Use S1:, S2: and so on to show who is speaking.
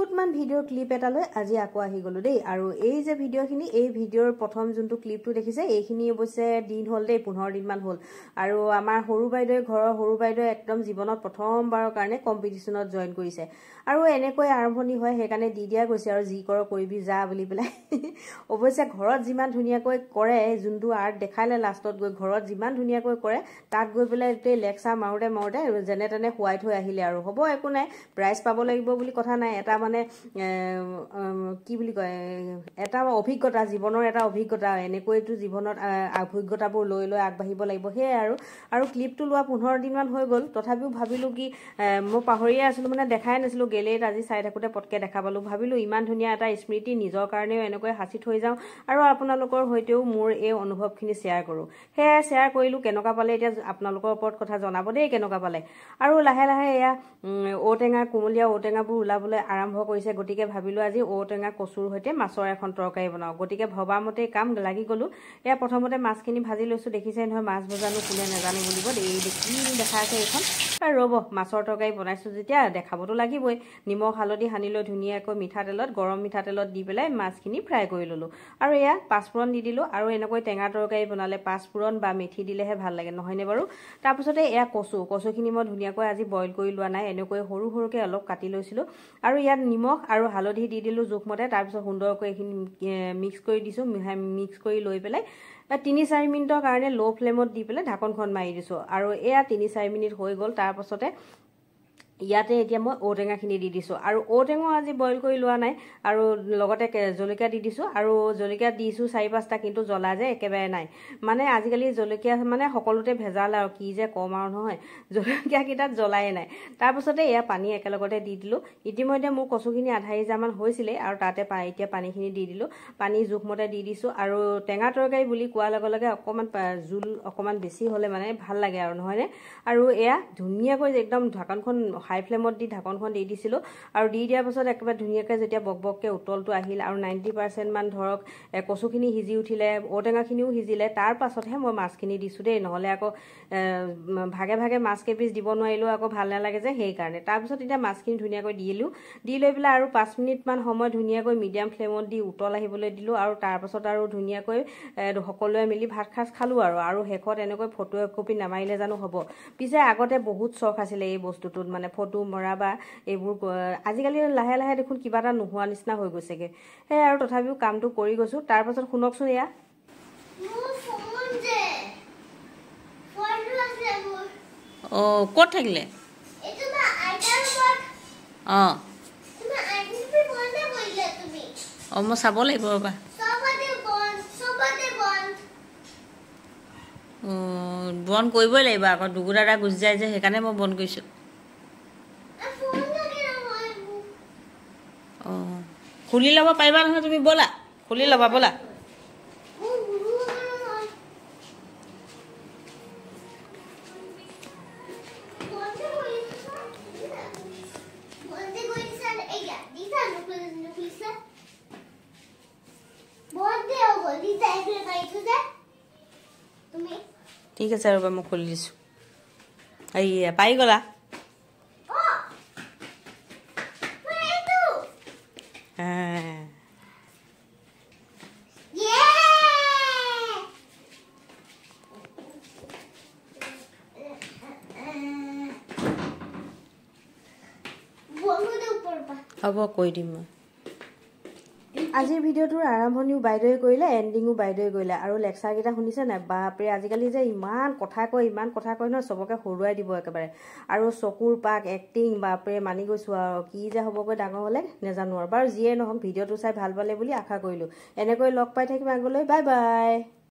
S1: বহুতমান video' clip এটালৈ আজি আকৌ আহি গলো দেই আৰু এই যে ভিডিঅ'খিনি এই ভিডিঅ'ৰ প্ৰথম যোনটো ক্লিপটো দেখিছে এইখিনি অৱশ্যে দিন হ'ল দেই 15 দিন মান হ'ল আৰু আমাৰ সৰু বাইদেউ ঘৰৰ সৰু বাইদেউ একদম জীৱনত প্ৰথমবাৰৰ কাৰণে কম্পিটিশনত জয়েন কৰিছে আৰু এনেকৈ আৰম্ভণি হয় সেইকাৰণে দি দিয়া গৈছে আৰু যি কৰ কৰিবি যা বুলি পেলাই অৱশ্যে ঘৰত যিমান ধুনীয়াকৈ কৰে যোনটো আৰ্ট দেখালে লাষ্টত গৈ ঘৰত যিমান ধুনীয়াকৈ কৰে তাত গৈ পেলাই এই লেকচাৰ মাৰোতে যেনে তেনে খুৱাই থৈ আহিলে আৰু হ'ব একো নাই প্ৰাইজ পাব লাগিব বুলি কথা নাই এটা মানে কি বুলি কয় এটা অভিজ্ঞতা জীৱনৰ এটা অভিজ্ঞতা এনেকৈতো জীৱনত অভিজ্ঞতাবোৰ লৈ লৈ আগবাঢ়িব লাগিব সেয়াই আৰু ক্লিপটো লোৱা 15 দিন মান হৈ গ'ল তথাপিও ভাবিলো কি মই পাহৰিয়ে আছিলো মানে দেখাই নাছিলো গেলেৰিত আজি চাই থাকোতে পটকে দেখা পালো ভাবিলো ইমান ধুনীয়া এটা স্মৃতি নিজৰ কাৰণেও এনেকৈ হাসি থৈ যাওঁ আৰু আপোনালোকৰ হৈতেও মোৰ এই অনুভৱখিনি শ্বেয়াৰ কৰো সেয়া শ্বেয়াৰ কৰিলো কেনেকুৱা পালে এতিয়া আপোনালোকৰ ওপৰত কথা জনাব দেই কেনেকুৱা পালে আৰু লাহে লাহে এয়া ঔটেঙা কুমলীয়া ঔটেঙাবোৰ ওলাবলৈ আৰম্ভ কৰিছে গতিকে ভাবিলো আজি ঔটেঙা কচুৰ সৈতে মাছৰ এখন তৰকাৰী বনাও গতিকে ভবামতে কাম লাগি গলো এয়া প্ৰথমতে মাছখিনি ভাজি লৈছো দেখিছে নহয় মাছ ভজানো কোনে নাজানো বুলিব এই কি দেখা আছে এইখন ৰ'ব মাছৰ তৰকাৰী বনাইছো যেতিয়া দেখাবতো লাগিবই নিমখ হালধি সানি লৈ ধুনীয়াকৈ মিঠাতেলত গৰম মিঠাতেলত দি পেলাই মাছখিনি ফ্ৰাই কৰি ললো আৰু এয়া পাঁচফোৰণ দি দিলো আৰু এনেকৈ টেঙা তৰকাৰী বনালে পাঁচফোৰণ বা মেথি দিলেহে ভাল লাগে নহয়নে বাৰু তাৰপিছতে এয়া কচুখিনি মই ধুনীয়াকৈ আজি বইল কৰি লোৱা নাই এনেকৈ সৰু সৰুকৈ অলপ কাটি লৈছিলো আৰু ইয়াত নিমখ আৰু হালধি দি দিলো জোখমতে তাৰপিছত সুন্দৰকৈ এইখিনি মিক্স কৰি দিছো মিক্স কৰি লৈ পেলাই 3-4 মিনিটৰ কাৰণে লো ফ্লেমত দি পেলাই ঢাকনখন মাৰি দিছো আৰু এয়া 3-4 মিনিট হৈ গ'ল তাৰপাছতে ইয়াতে এতিয়া মই ঔটেঙাখিনি দি দিছো আৰু ঔটেঙা আজি বইল কৰি লোৱা নাই আৰু লগতে জলকীয়া দি দিছো আৰু জলকীয়া দিছো 4-5টা কিন্তু জ্বলা যে একেবাৰে নাই মানে আজিকালি জলকীয়া মানে সকলোতে ভেজাল আৰু কি যে কম আৰু নহয় জলকীয়া কিটাত জ্বলাই নাই তাৰপাছতে এয়া পানী একেলগতে দি দিলো ইতিমধ্যে মোৰ কচুখিনি আধা সিজামান হৈছিলে আৰু তাতে এতিয়া পানীখিনি দি দিলো পানী জোখমতে দি দিছো আৰু টেঙা তৰকাৰী বুলি কোৱাৰ লগে লগে অকমান জুল অকমান বেছি হলে মানে ভাল লাগে আৰু নহয়নে আৰু এয়া ধুনীয়াকৈ একদম ঢাকনখন হাই ফ্লেমত দি ঢাকনখন দি দিছিলো আৰু দি দিয়াৰ পাছত একেবাৰে ধুনীয়াকৈ যেতিয়া বকবককৈ উতলটো আহিল আৰু 90% মান ধৰক কচুখিনি সিজি উঠিলে ঔটেঙাখিনিও সিজিলে তাৰ পাছতহে মই মাছখিনি দিছো দেই নহলে আকৌ ভাগে ভাগে মাছ কেপিচ দিব নোৱাৰিলেও আকৌ ভাল নালাগে যে সেইকাৰণে তাৰপিছত এতিয়া মাছখিনি ধুনীয়াকৈ দিলো দি লৈ পেলাই আৰু 5 মিনিট মান সময় ধুনীয়াকৈ মিডিয়াম ফ্লেমত দি উতল আহিবলৈ দিলো আৰু তাৰপাছত আৰু ধুনীয়াকৈ সকলোৱে মিলি ভাত খাজ খালো আৰু শেষত এনেকৈ ফটো একপি নামাৰিলে জানো হ'ব পিছে আগতে বহুত চখ আছিলে এই বস্তুটোত মানে ফটো মৰা বা এইবোৰ আজিকালি লাহে লাহে দেখোন কিবা এটা নোহোৱা নিচিনা হৈ গৈছেগে সেই আৰু তথাপিও কামটো কৰি গৈছো তাৰপাছত শুনকচোন এয়া ক'ত থাকিলে মই চাব লাগিব ৰ'বা বন্ধ কৰিবই লাগিব আকৌ দুগুৰা এটা গুচি যায় যে সেইকাৰণে মই বন্ধ কৰিছো খুলি ল'ব পাৰিবা নহয় তুমি ব'লা খুলি ল'বা ব'লা ঠিক আছে ৰ'বা মই খুলি দিছো এইয়া পাই গ'লা হ'ব কৈ দিম মই আজিৰ ভিডিঅ'টোৰ আৰম্ভণিও বাইদেৱে কৰিলে এণ্ডিঙো বাইদেৱে কৰিলে আৰু লেকচাৰকেইটা শুনিছে নাই বাপৰে আজিকালি যে ইমান কথা কয় নহয় চবকে হৰুৱাই দিব একেবাৰে আৰু চকুৰ পাক এক্টিং বাপৰে মানি গৈছো আৰু কি যে হ'বগৈ ডাঙৰ হ'লে নেজানো আৰু বাৰু যিয়ে নহওক ভিডিঅ'টো চাই ভাল পালে বুলি আশা কৰিলো এনেকৈ লগ পাই থাকিম আগলৈ বাই বাই